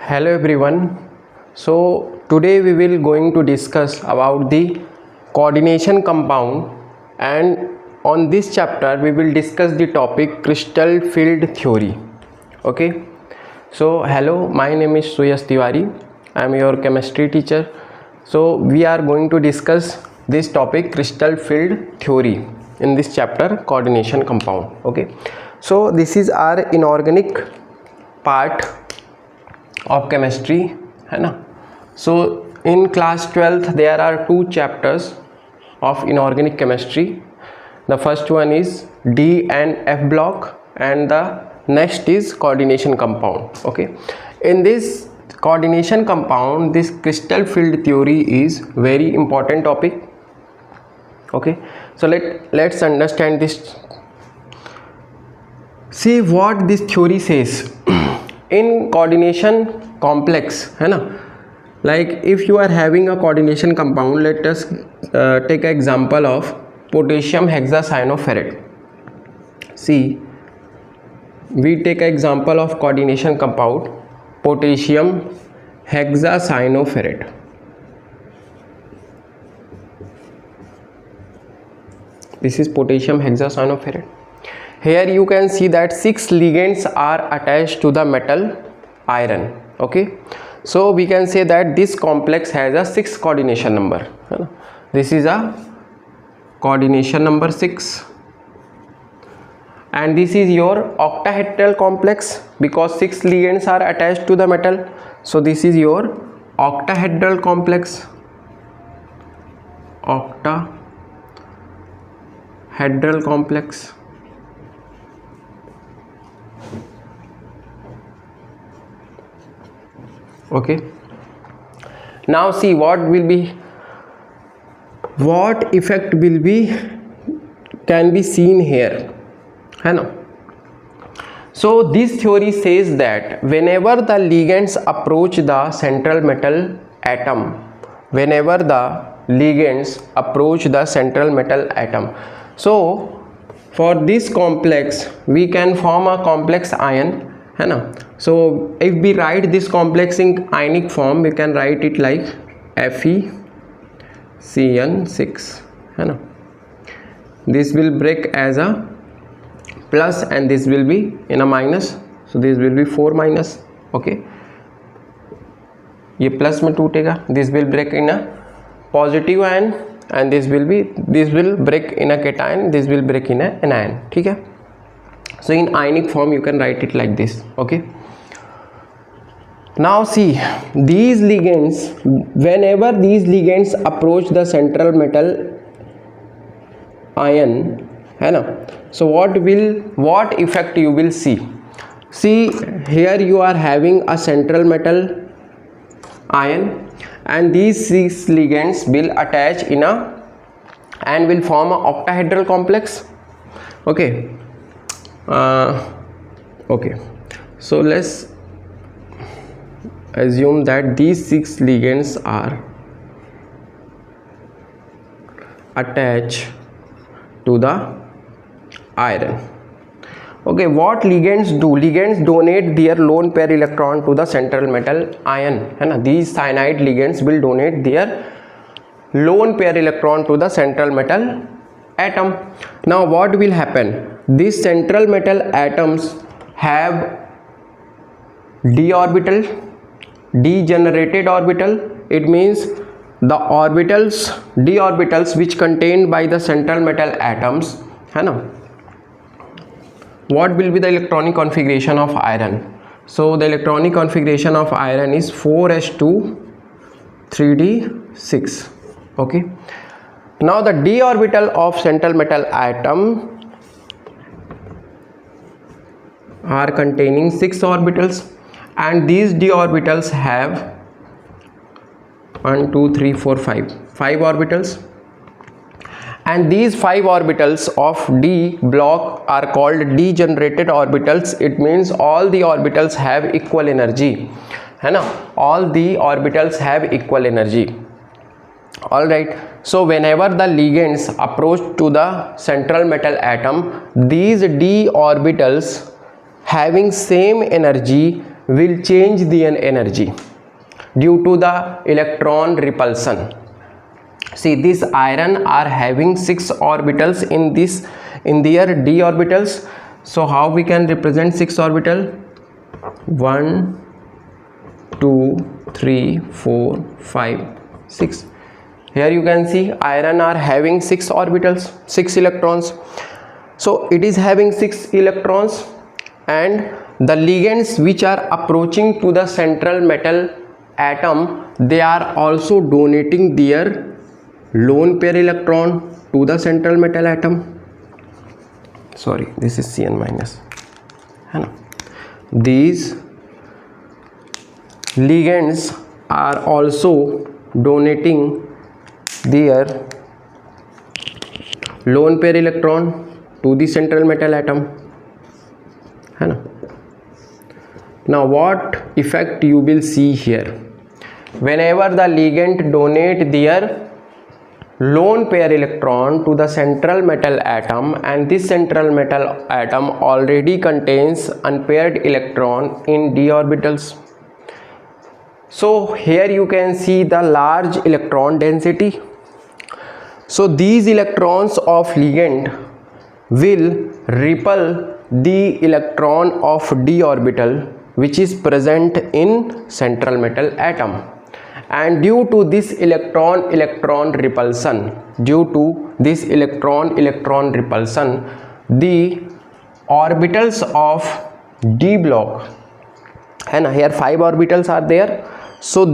Hello everyone. So today we will going to discuss about the coordination compound, and on this chapter we will discuss the topic crystal field theory. Okay. So hello, my name is Suyash Tiwari. I am your chemistry teacher. So we are going to discuss this topic crystal field theory in this chapter coordination compound. Okay. So this is our inorganic part of chemistry है ना. So in class 12th there are two chapters of inorganic chemistry. The first one is D and F block and the next is coordination compound. Okay, in this coordination compound this crystal field theory is very important topic. Okay, so let's understand this. See what this theory says. In coordination complex है ना, like if you are having a coordination compound, let us take an example of potassium hexacyanoferrate. See, we take an example of coordination compound potassium hexacyanoferrate. This is potassium hexacyanoferrate. Here you can see that 6 ligands are attached to the metal iron. Okay, so we can say that this complex has a 6 coordination number. This is a coordination number 6, and this is your octahedral complex because 6 ligands are attached to the metal. So this is your octahedral complex. Octahedral complex. Okay, now see what effect can be seen here है ना. So this theory says that whenever the ligands approach the central metal atom, so for this complex we can form a complex ion है ना. So if we write this complex in ionic form, we can write it like FeCN6 है ना. This will break as a plus and this will be in a minus, so this will be 4 minus. Okay, ये plus में टूटेगा, this will break in a positive ion and this will break in a cation, this will break in a anion. ठीक है. So in ionic form you can write it like this. Okay, now see these ligands, whenever these ligands approach the central metal ion है ना, so what effect you will see. See here you are having a central metal ion and these 6 ligands will attach in a and will form a octahedral complex. Okay. Okay, so let's assume that these 6 ligands are attached to the iron. Okay, what ligands do? Ligands donate their lone pair electron to the central metal ion है ना. These cyanide ligands will donate their lone pair electron to the central metal atom. Now what will happen? These central metal atoms have d orbital, degenerated orbital. It means the d orbitals which contained by the central metal atoms है ना. What will be the electronic configuration of iron? So the electronic configuration of iron is 4s2 3d6. Okay, now the d orbital of central metal atom are containing 6 orbitals, and these d orbitals have 5 orbitals, and these 5 orbitals of d block are called degenerated orbitals. It means all the orbitals have equal energy है ना, all the orbitals have equal energy. Alright, so whenever the ligands approach to the central metal atom, these d orbitals having same energy will change the energy due to the electron repulsion. See, this iron are having 6 orbitals in their d orbitals. So how we can represent 6 orbital? 1 2 3 4 5 6. Here you can see iron are having 6 orbitals, 6 electrons. So it is having 6 electrons, and the ligands which are approaching to the central metal atom, they are also donating their lone pair electron to the central metal atom. Sorry, this is Cn minus. These ligands are also donating their lone pair electron to the central metal atom. Now what effect you will see here? Whenever the ligand donate their lone pair electron to the central metal atom, and this central metal atom already contains unpaired electron in d orbitals. So here you can see the large electron density. So these electrons of ligand will repel the electron of d orbital which is present in central metal atom. And due to this electron repulsion, the orbitals of d block, and here 5 orbitals are there, so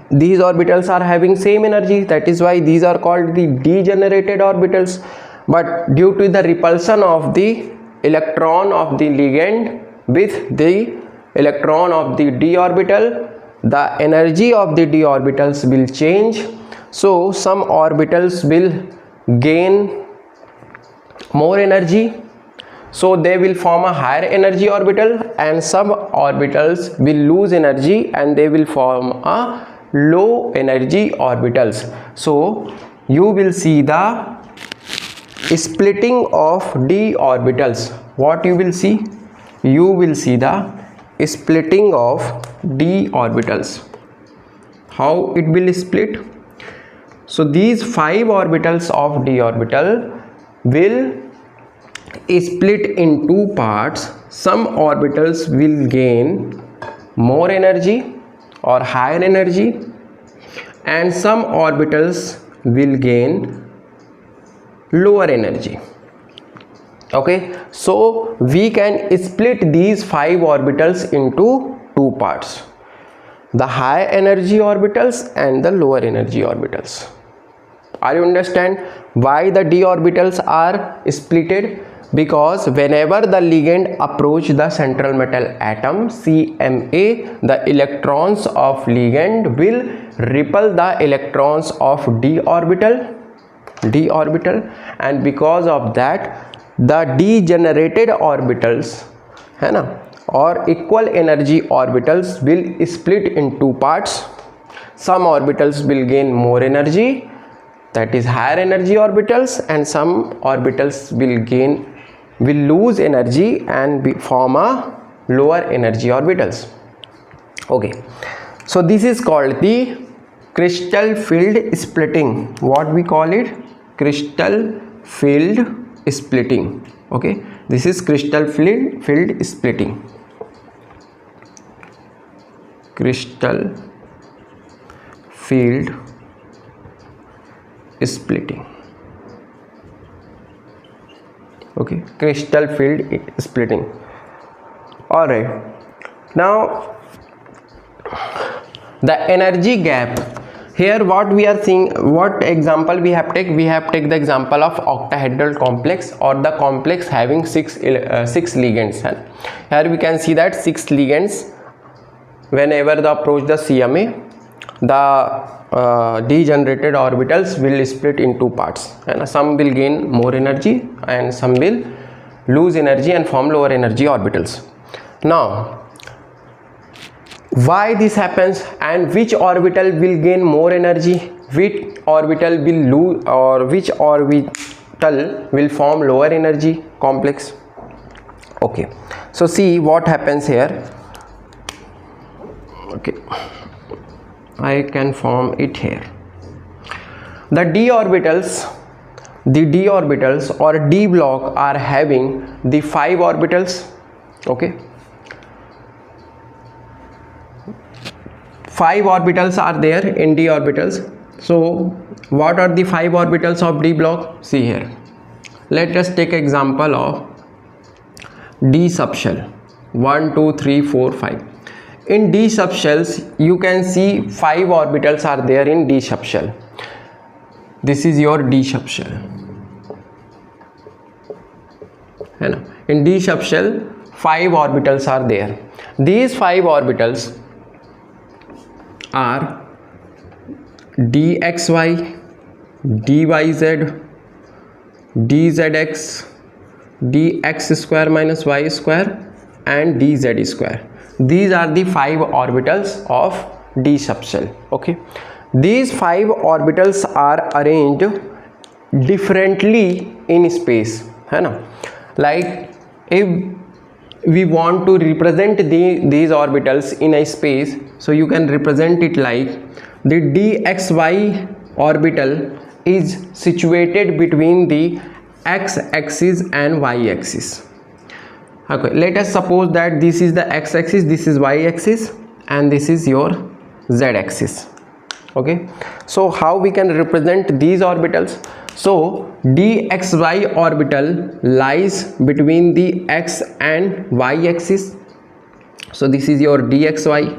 these orbitals are having same energy. That is why these are called the degenerated orbitals. But due to the repulsion of the electron of the ligand with the electron of the d orbital, the energy of the d orbitals will change. So some orbitals will gain more energy, so they will form a higher energy orbital, and some orbitals will lose energy and they will form a low energy orbitals. So you will see the splitting of d orbitals. What you will see? You will see the splitting of d orbitals. How it will split? So these 5 orbitals of d orbital will split in 2 parts. Some orbitals will gain more energy or higher energy, and some orbitals will gain lower energy. Okay, so we can split these 5 orbitals into 2 parts: the high energy orbitals and the lower energy orbitals. Are you understand why the d orbitals are splitted? Because whenever the ligand approach the central metal atom CMA, the electrons of ligand will repel the electrons of d orbital, and because of that the degenerated orbitals or equal energy orbitals will split in 2 parts. Some orbitals will gain more energy, that is higher energy orbitals, and some orbitals will lose energy and form a lower energy orbitals. Okay, so this is called the crystal field splitting. What we call it? Crystal field splitting. Okay, this is crystal field splitting. Crystal field splitting. Okay, crystal field splitting. All right, now the energy gap. Here what we are seeing, what example we have taken the example of octahedral complex, or the complex having 6 ligands. Here we can see that 6 ligands, whenever they approach the CMA, the degenerated orbitals will split in 2 parts, and some will gain more energy and some will lose energy and form lower energy orbitals. Now why this happens, and which orbital will gain more energy, which orbital will lose, or which orbital will form lower energy complex? Okay, so see what happens here. Okay, I can form it here. The d-orbitals or d block are having the 5 orbitals. Okay, 5 orbitals are there in d orbitals. So what are the 5 orbitals of d block? See here, let us take example of d subshell 1 2 3 4 5. In d subshells you can see 5 orbitals are there in d subshell. This is your d subshell. In d subshell 5 orbitals are there. These 5 orbitals are dxy, dyz, dzx, dx square minus y square and dz square. These are the 5 orbitals of d subshell. Okay, these 5 orbitals are arranged differently in space, है ना? Like if we want to represent these orbitals in a space, so you can represent it like the dxy orbital is situated between the x-axis and y-axis. Okay, let us suppose that this is the x-axis, this is y-axis, and this is your z-axis. Okay, so how we can represent these orbitals? So dxy orbital lies between the x and y axis, so this is your dxy.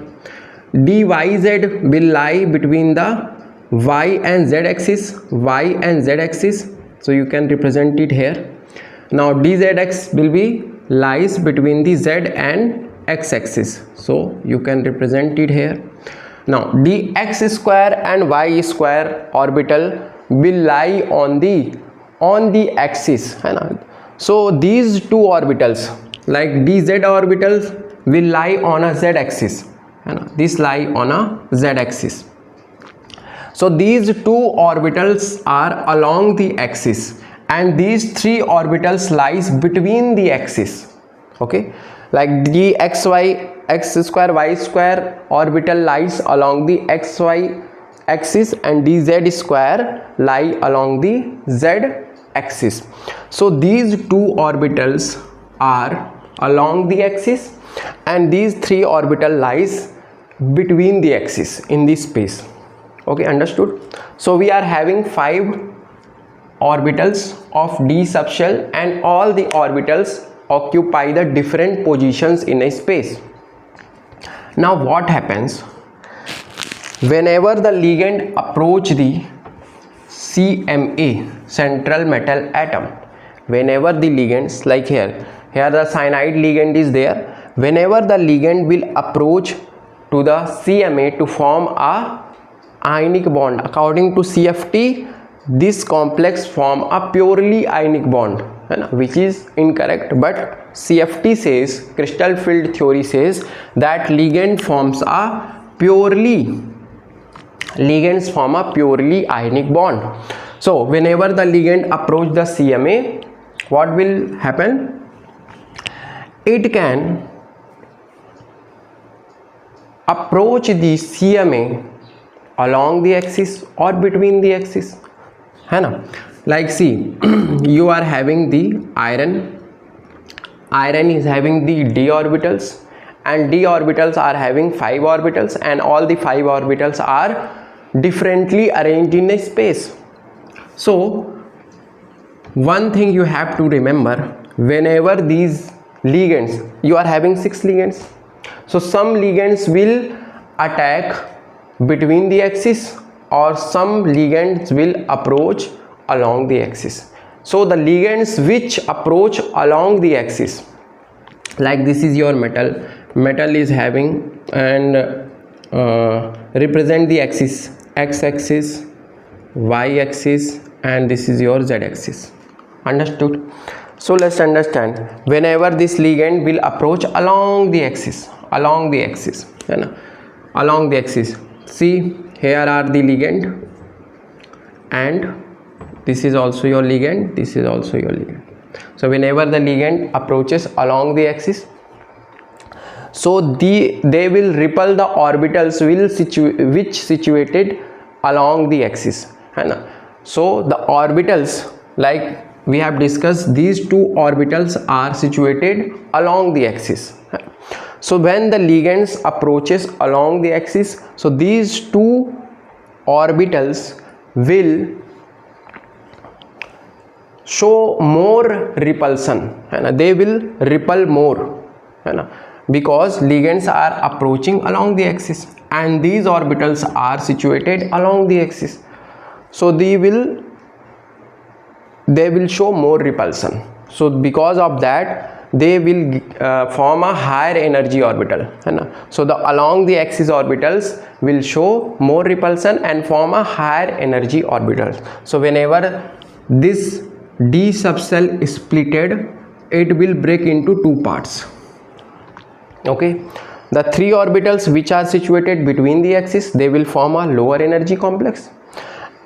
dyz will lie between the y and z axis, so you can represent it here. Now dzx will be lies between the z and x axis, so you can represent it here. Now dx square and y square orbital will lie on the axis, है ना? So these two orbitals like dz orbitals will lie on a z axis, है ना? This lie on a z axis. So these two orbitals are along the axis and these 3 orbitals lies between the axis. Okay, like dxy x square y square orbital lies along the xy axis and dz square lie along the z axis. So these 2 orbitals are along the axis and these 3 orbital lies between the axis in this space. Okay, understood? So we are having 5 orbitals of d subshell and all the orbitals occupy the different positions in a space. Now what happens whenever the ligand approach the CMA, central metal atom? Whenever the ligands, like here the cyanide ligand is there, whenever the ligand will approach to the CMA to form a ionic bond, according to CFT this complex form a purely ionic bond, which is incorrect, but CFT says, crystal field theory says that ligands form a purely ionic bond. So whenever the ligand approach the CMA, what will happen? It can approach the CMA along the axis or between the axis, है ना? Like see, you are having the iron is having the d orbitals and d orbitals are having 5 orbitals and all the 5 orbitals are differently arranged in a space. So one thing you have to remember, whenever these ligands, you are having 6 ligands, so some ligands will attack between the axis or some ligands will approach along the axis. So the ligands which approach along the axis, like this is your metal is having and represent the axis, x axis, y axis, and this is your z axis. Understood? So let's understand, whenever this ligand will approach along the axis, see here are the ligand and this is also your ligand, this is also your ligand. So whenever the ligand approaches along the axis, So they will repel the orbitals which situated along the axis, है ना. So the orbitals, like we have discussed, these two orbitals are situated along the axis. So when the ligands approaches along the axis, so these two orbitals will show more repulsion, and they will repel more, because ligands are approaching along the axis and these orbitals are situated along the axis. So they will show more repulsion. So because of that, they will form a higher energy orbital, so the along the axis orbitals will show more repulsion and form a higher energy orbital. So whenever this d subcell is splitted, it will break into two parts. Okay, the three orbitals which are situated between the axis, they will form a lower energy complex,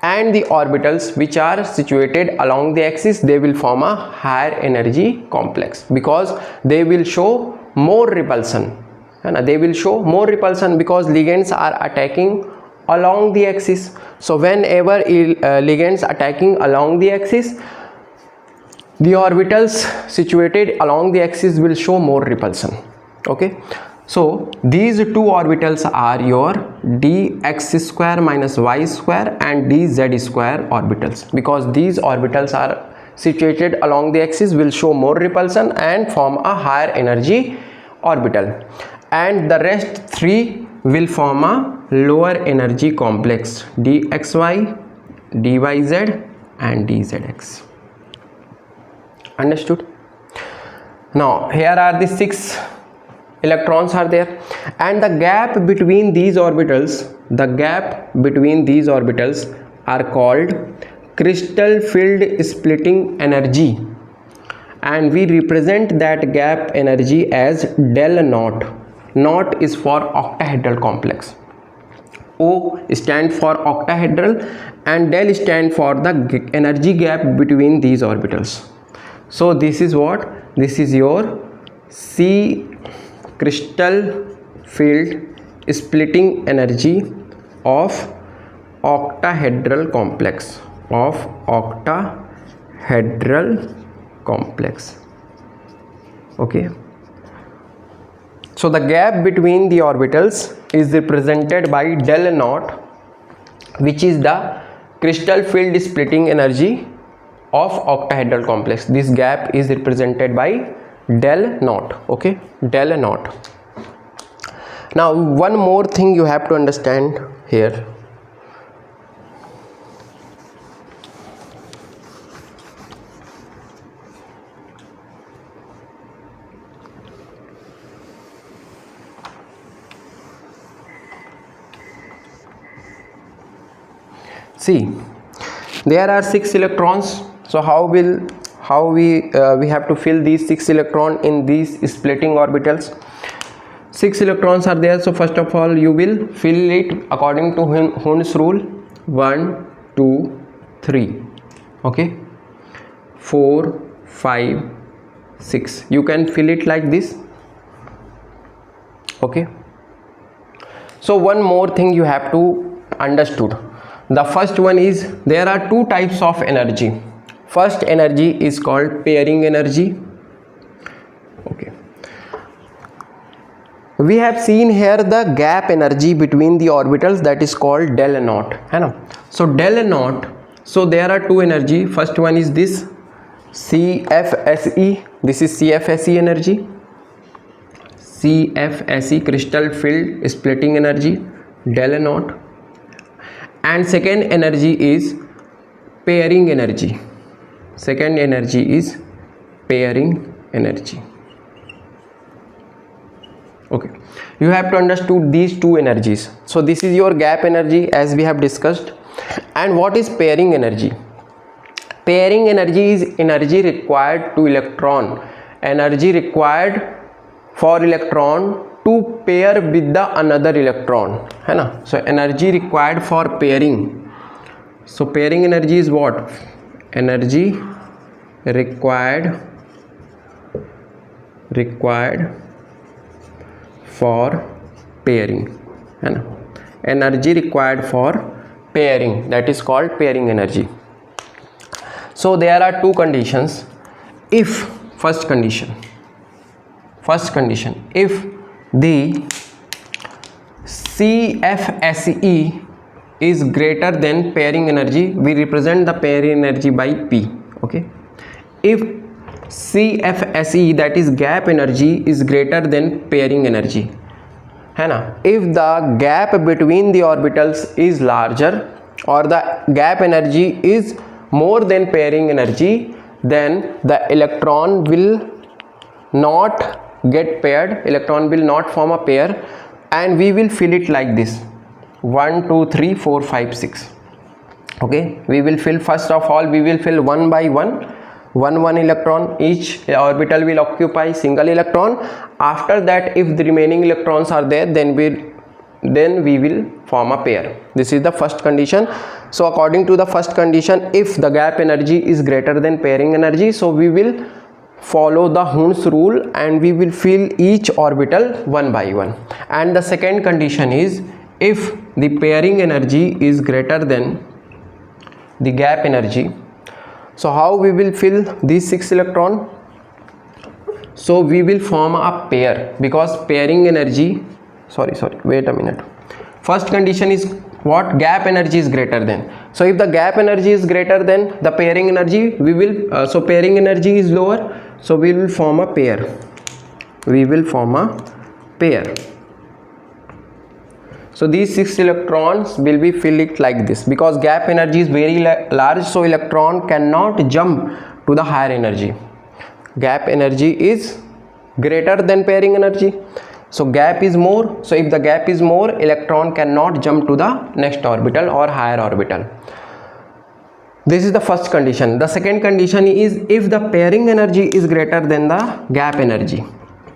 and the orbitals which are situated along the axis, they will form a higher energy complex, because they will show more repulsion, and they will show more repulsion because ligands are attacking along the axis. So whenever ligands attacking along the axis, the orbitals situated along the axis will show more repulsion. Okay, so these two orbitals are your dx square minus y square and dz square orbitals, because these orbitals are situated along the axis will show more repulsion and form a higher energy orbital, and the rest three will form a lower energy complex, dxy, dyz and dzx. Understood? Now here are the 6 electrons are there, and the gap between these orbitals, are called crystal field splitting energy, and we represent that gap energy as del naught. Naught is for octahedral complex. O stand for octahedral and del stand for the energy gap between these orbitals. So this is what? This is your C crystal field splitting energy of octahedral complex, Okay, so the gap between the orbitals is represented by del naught, which is the crystal field splitting energy of octahedral complex. This gap is represented by del naught. Okay, del naught. Now one more thing you have to understand here. See, there are 6 electrons. So how we have to fill these 6 electrons in these splitting orbitals? 6 electrons are there. So first of all, you will fill it according to Hund's rule. 1, 2, 3. Okay, 4, 5, 6. You can fill it like this. Okay. So one more thing you have to understood. The first one is there are 2 types of energy. First energy is called pairing energy. Okay, we have seen here the gap energy between the orbitals, that is called del naught, है ना. So del naught, so there are 2 energy. First one is this CFSE. This is CFSE energy, CFSE crystal field splitting energy, del naught. And second energy is pairing energy. Second energy is pairing energy. Okay, you have to understand these 2 energies. So this is your gap energy as we have discussed. And what is pairing energy? Pairing energy is energy required to electron, energy required for electron to pair with the another electron, है ना. So energy required for pairing. So pairing energy is what? Energy required for pairing, है ना, energy required for pairing, that is called pairing energy. So there are two conditions. If first condition, if the CFSE is greater than pairing energy, we represent the pairing energy by P. Okay, if CFSE, that is gap energy, is greater than pairing energy, है ना, if the gap between the orbitals is larger or the gap energy is more than pairing energy, then the electron will not get paired, electron will not form a pair, and we will fill it like this: 1 2 3 4 5 6. Okay, we will fill, first of all we will fill one by one, one electron, each orbital will occupy single electron. After that, if the remaining electrons are there, then we will form a pair. This is the first condition. So according to the first condition, if the gap energy is greater than pairing energy, so we will follow the Hund's rule and we will fill each orbital one by one. And the second condition is, if the pairing energy is greater than the gap energy, so how we will fill these 6 electron? So we will form a pair, because pairing energy, wait a minute, first condition is what? Gap energy is greater than. So if the gap energy is greater than the pairing energy, we will so pairing energy is lower, so we will form a pair, So these 6 electrons will be filled like this, because gap energy is very large, so electron cannot jump to the higher energy. Gap energy is greater than pairing energy, so gap is more. So if the gap is more, electron cannot jump to the next orbital or higher orbital. This is the first condition. The second condition is, if the pairing energy is greater than the gap energy.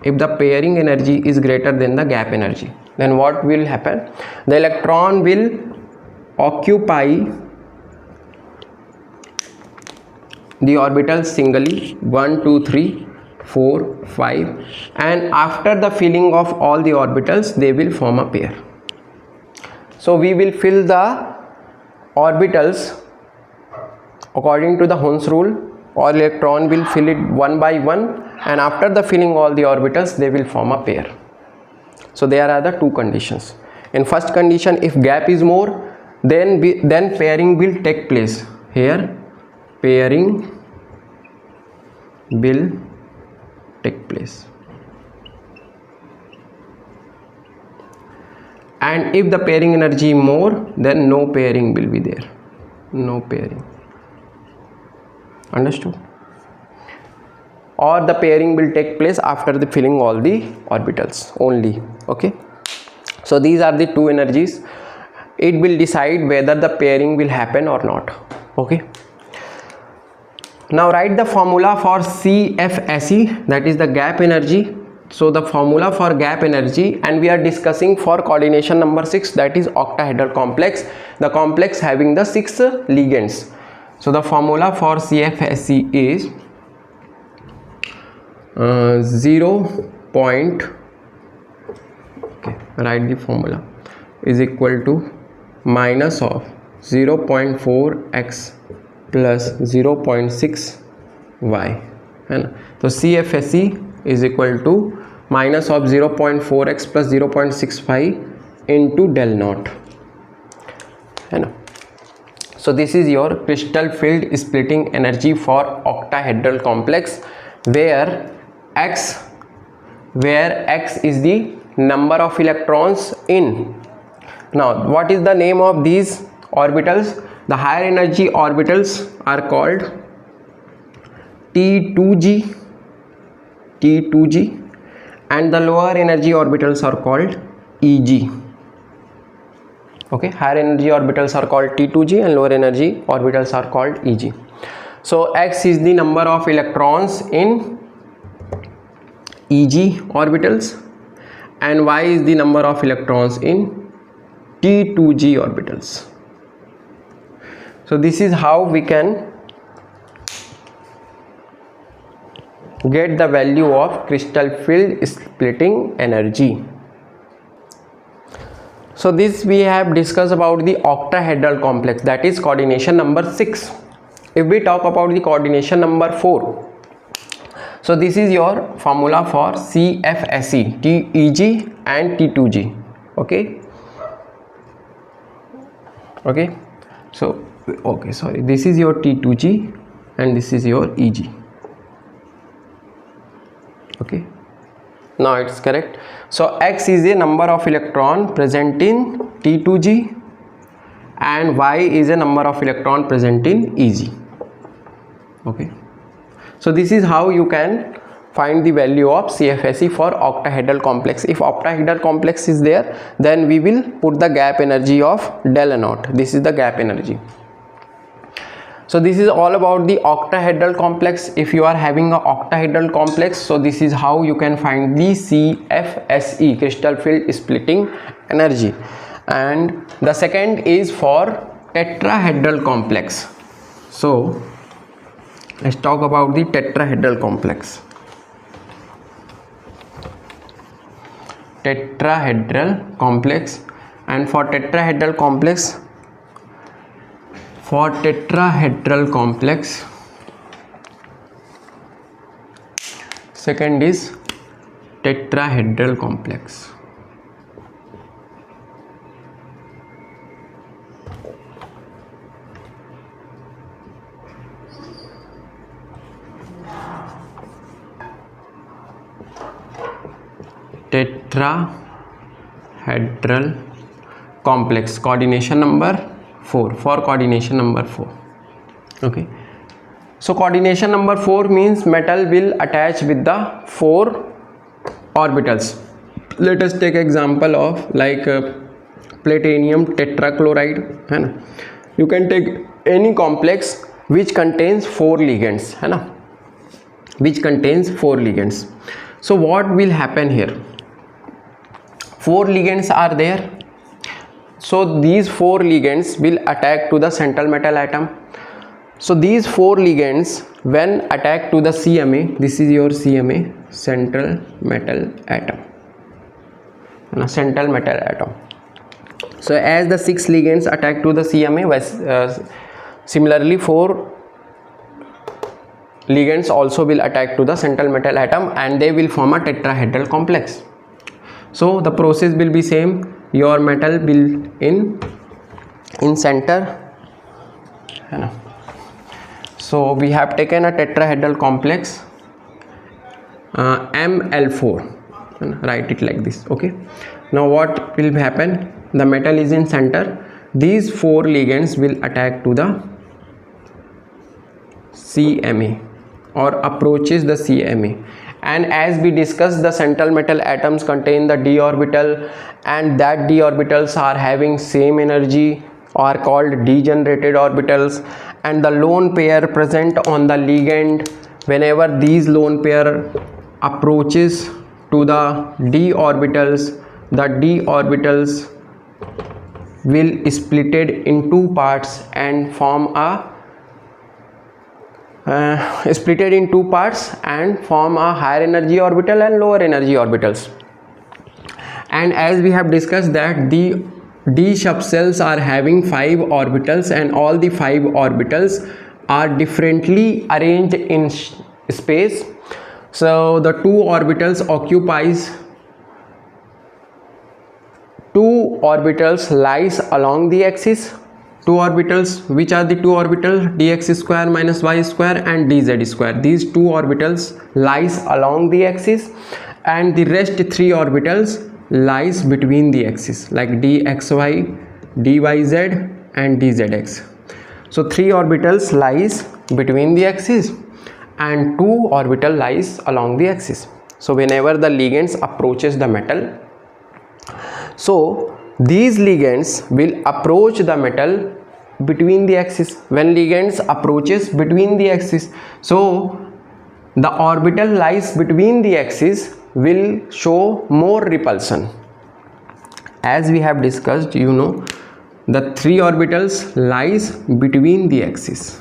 If the pairing energy is greater than the gap energy, then what will happen? The electron will occupy the orbitals singly, 1 2 3 4 5, and after the filling of all the orbitals, they will form a pair. So we will fill the orbitals according to the Hund's rule. All electron will fill it one by one, and after the filling all the orbitals, they will form a pair. So there are the two conditions. In first condition, if gap is more, then pairing will take place. Here pairing will take place, and if the pairing energy more, then no pairing will be there, no pairing. Understood? Or the pairing will take place after the filling all the orbitals only. Okay, so these are the two energies. It will decide whether the pairing will happen or not. Okay, now write the formula for CFSE, that is the gap energy. So the formula for gap energy, and we are discussing for coordination number 6, that is octahedral complex, the complex having the 6 ligands. So the formula for CFSE is write the formula, is equal to minus of 0.4x plus 0.6y, and so CFSE is equal to minus of 0.4x plus 0.6y into del naught, है ना. So this is your crystal field splitting energy for octahedral complex, where x is the number of electrons in. Now what is the name of these orbitals? The higher energy orbitals are called T2g, and the lower energy orbitals are called EG. Okay, higher energy orbitals are called T2g and lower energy orbitals are called EG. So x is the number of electrons in EG orbitals, and y is the number of electrons in T2g orbitals. So this is how we can get the value of crystal field splitting energy. So this we have discussed about the octahedral complex, that is coordination number 6. If we talk about the coordination number 4, so this is your formula for CFSE, TEG and T2G. Okay, so sorry, this is your T2G and this is your EG. Okay, now it's correct. So X is a number of electron present in T2G and Y is a number of electron present in EG. Okay, so this is how you can find the value of CFSE for octahedral complex. If octahedral complex is there, then we will put the gap energy of del naught. This is the gap energy. So this is all about the octahedral complex. If you are having a octahedral complex, so this is how you can find the CFSE, crystal field splitting energy. And the second is for tetrahedral complex. So let's talk about the tetrahedral complex. Tetrahedral complex, and for tetrahedral complex, second is tetrahedral complex. Tetrahedral complex, coordination number 4, for coordination number 4. Okay, so coordination number 4 means metal will attach with the 4 orbitals. Let us take example of like platinum tetrachloride, है ना? You can take any complex which contains 4 ligands, है ना? Which contains 4 ligands. So what will happen here? 4 ligands are there. So these 4 ligands will attack to the central metal atom. So these 4 ligands when attack to the CMA, this is your CMA, central metal atom, central metal atom. So as the 6 ligands attack to the CMA, similarly 4 ligands also will attack to the central metal atom and they will form a tetrahedral complex. So the process will be same. Your metal will in center, so we have taken a tetrahedral complex ML4, write it like this. Okay, now what will happen? The metal is in center. These 4 ligands will attack to the CMA or approaches the CMA. And as we discussed, the central metal atoms contain the d-orbital, and that d-orbitals are having same energy, are called degenerated orbitals, and the lone pair present on the ligand, whenever these lone pair approaches to the d-orbitals, the d-orbitals will splitted in 2 parts and form a higher energy orbital and lower energy orbitals. And as we have discussed that the d subcells are having 5 orbitals and all the 5 orbitals are differently arranged in space. So the 2 orbitals occupies 2 orbitals lies along the axis. 2 orbitals, which are the 2 orbitals? Dx square minus y square and dz square. These 2 orbitals lies along the axis, and the rest 3 orbitals lies between the axis, like dxy, dyz and dzx. So 3 orbitals lies between the axis and 2 orbital lies along the axis. So whenever the ligands approaches the metal, so these ligands will approach the metal between the axis. When ligands approaches between the axis, so the orbital lies between the axis will show more repulsion. As we have discussed, you know, the 3 orbitals lies between the axis,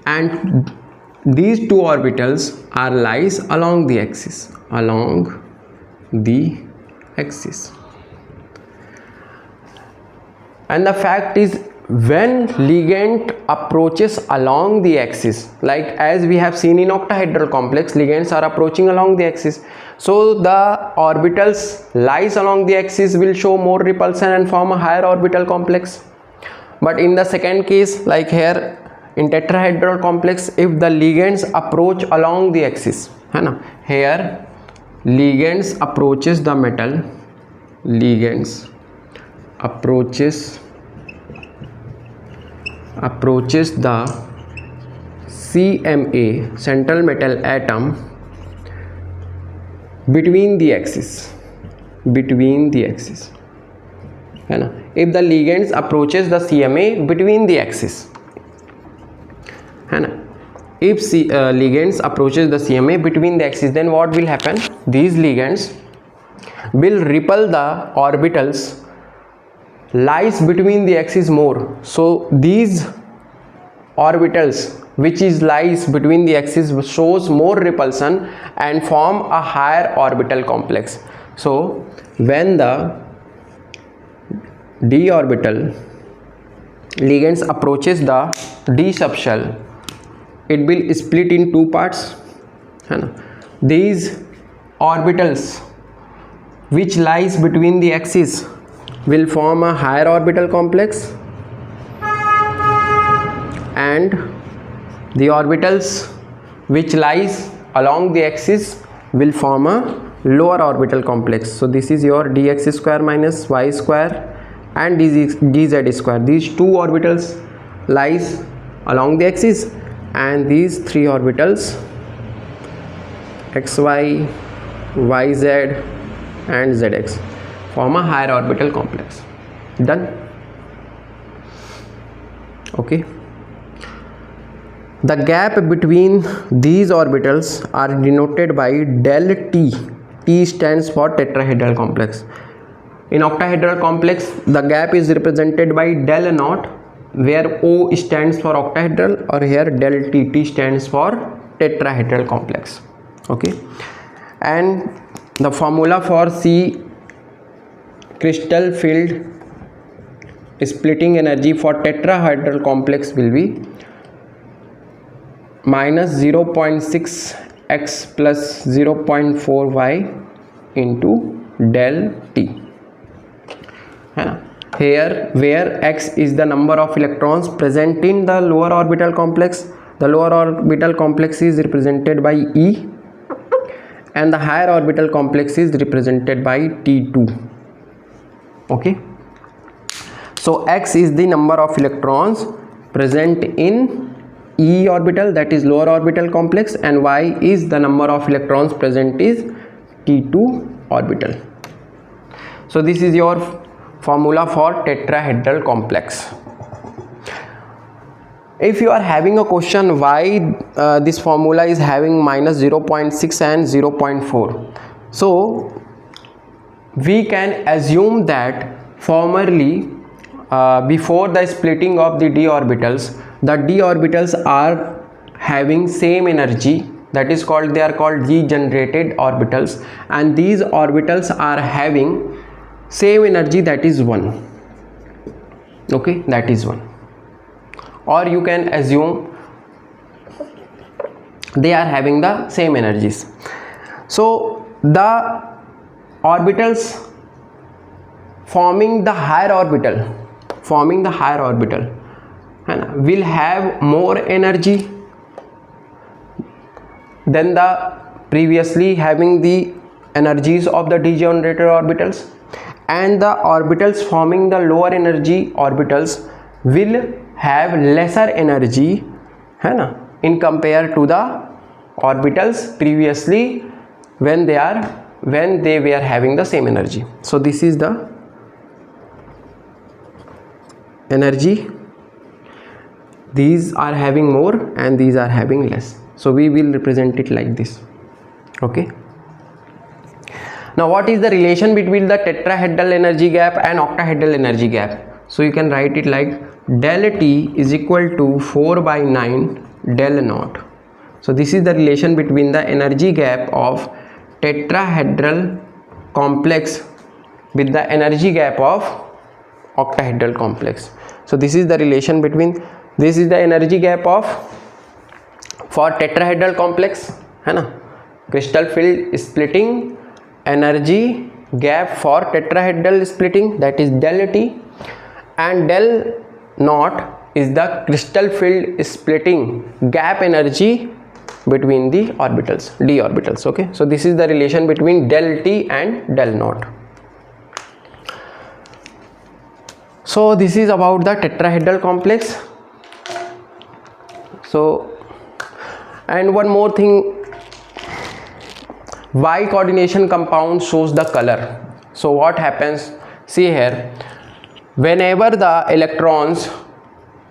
and these two orbitals are lies along the axis, and the fact is, when ligand approaches along the axis, like as we have seen in octahedral complex, ligands are approaching along the axis, so the orbitals lies along the axis will show more repulsion and form a higher orbital complex. But in the second case, like here in tetrahedral complex, if the ligands approach along the axis, here ligands approaches the metal, approaches the CMA, central metal atom, between the axis, if the ligands approaches the CMA between the axis, if ligands approaches the CMA between the axis, then what will happen? These ligands will repel the orbitals lies between the axis more, so these orbitals which is lies between the axis shows more repulsion and form a higher orbital complex. So when the d orbital ligands approaches the d subshell, it will split in two parts. These orbitals which lies between the axis will form a higher orbital complex, and the orbitals which lies along the axis will form a lower orbital complex. So this is your dx square minus y square and dz square. These two orbitals lies along the axis, and these three orbitals xy, yz and zx form a higher orbital complex. Done? Okay. The gap between these orbitals are denoted by del T. T stands for tetrahedral complex. In octahedral complex, the gap is represented by del naught, where O stands for octahedral, or here del T, T stands for tetrahedral complex. Okay. And the formula for C crystal field splitting energy for tetrahedral complex will be minus 0.6 x plus 0.4 y into del T. Here, where x is the number of electrons present in the lower orbital complex, the lower orbital complex is represented by E, and the higher orbital complex is represented by T2. Okay, so x is the number of electrons present in E orbital, that is lower orbital complex, and y is the number of electrons present is T2 orbital. So this is your formula for tetrahedral complex. If you are having a question why this formula is having minus 0.6 and 0.4, so we can assume that formerly before the splitting of the d orbitals, the d orbitals are having same energy, that is called, they are called regenerated orbitals, and these orbitals are having same energy, that is 1. Okay, that is 1. Or you can assume they are having the same energies. So the orbitals forming the higher orbital will have more energy than the previously having the energies of the degenerated orbitals, and the orbitals forming the lower energy orbitals will have lesser energy in compared to the orbitals previously when they were having the same energy. So this is the energy, these are having more and these are having less, so we will represent it like this. Okay, now what is the relation between the tetrahedral energy gap and octahedral energy gap? So you can write it like del T is equal to 4 by 9 del naught. So this is the relation between the energy gap of tetrahedral complex with the energy gap of octahedral complex. So this is the relation between, this is the energy gap of for tetrahedral complex है ना, crystal field splitting energy gap for tetrahedral splitting, that is del T, and del naught is the crystal field splitting gap energy between the orbitals, d orbitals. Okay, so this is the relation between del T and del naught. So this is about the tetrahedral complex. So, and one more thing, Y coordination compound shows the color. So what happens, see here, whenever the electrons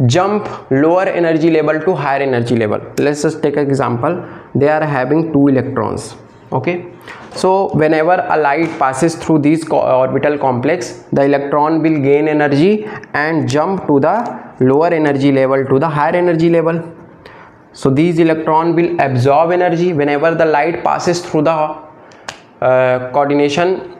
jump lower energy level to higher energy level, let's just take an example, they are having 2 electrons. Okay, so whenever a light passes through this orbital complex, the electron will gain energy and jump to the lower energy level to the higher energy level. So these electrons will absorb energy. Whenever the light passes through the coordination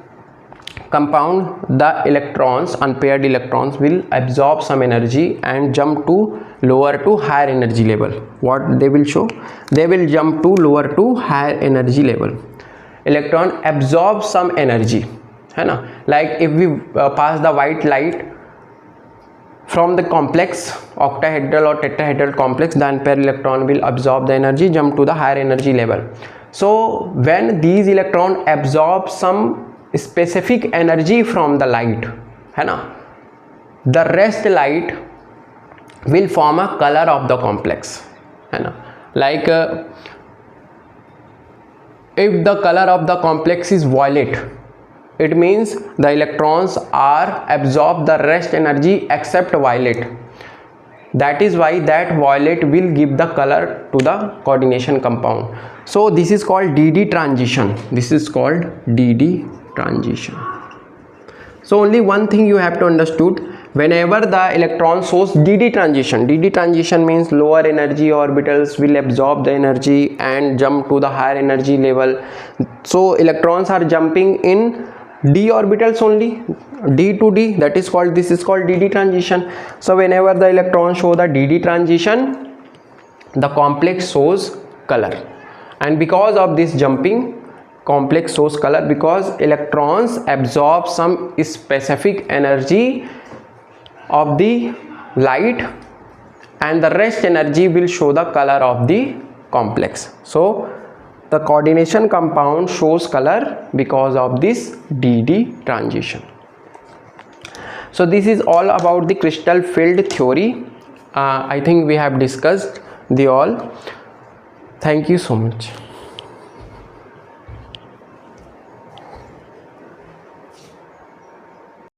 compound, the electrons, unpaired electrons, will absorb some energy and jump to lower to higher energy level. What they will show? They will jump to lower to higher energy level. Electron absorb some energy, है ना? Like if we pass the white light from the complex octahedral or tetrahedral complex, the unpaired electron will absorb the energy, jump to the higher energy level. So when these electrons absorb some specific energy from the light, है ना, the rest light will form a color of the complex, है ना. Like if the color of the complex is violet, it means the electrons are absorb the rest energy except violet. That is why that violet will give the color to the coordination compound. So this is called DD transition. This is called DD transition. So only one thing you have to understood, whenever the electron shows DD transition means lower energy orbitals will absorb the energy and jump to the higher energy level. So electrons are jumping in d orbitals only, d to d, that is called, this is called DD transition. So whenever the electrons show the DD transition, the complex shows color, and because of this jumping, complex shows color because electrons absorb some specific energy of the light and the rest energy will show the color of the complex. So the coordination compound shows color because of this DD transition. So this is all about the crystal field theory. I think we have discussed the all. Thank you so much.